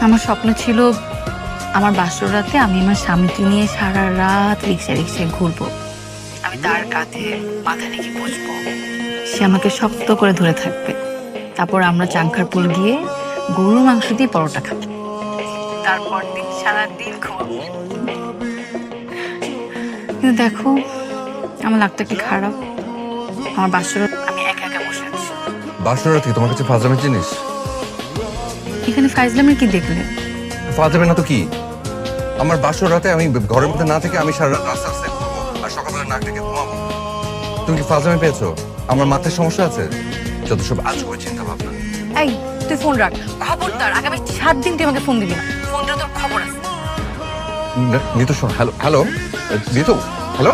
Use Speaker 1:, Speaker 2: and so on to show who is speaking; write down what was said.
Speaker 1: আমার স্বপ্ন ছিল আমার বাসর রাতে আমি আমার স্বামীকে নিয়ে সারা রাত রিক্সায় ঘুরবো। আমি তার কাঁধে মাথা রেখে বসবো, সে আমাকে শক্ত করে ধরে থাকবে। তারপর আমরা চাংখারপুল গিয়ে গরুর মাংস দিয়ে পরোটা খাবো, তারপর দিন সারাদিন ঘুমাবো। কিন্তু দেখো, আমার লাগতো একটু খারাপ। আমার বাসর রাত আমি একা একা বসে আছি।
Speaker 2: বাসর রাত কি তোমার কাছে ফাজলামের জিনিস?
Speaker 1: এখানে ফাইজলামের কি দেখলে?
Speaker 2: ফাজলামে না তো কি? আমার বাসর রাতে আমি ঘরের মধ্যে না থেকে আমি সারা রাত রাস্তা রাস্তায় ঘুরবো আর সকালবেলা নাক ডেকে ঘুমাবো। তুমি কি ফাজলামে পেয়েছো? আমার মাথায় সমস্যা আছে? যত সব আজ করে চিন্তা ভাবনা।
Speaker 1: এই, তুই ফোন রাখ। খবরদার আগামী 7 দিন তুই আমাকে ফোন দিবি না। ফোনটা তোর খবর আছে।
Speaker 2: নিতু শোন, হ্যালো হ্যালো নিতু, হ্যালো।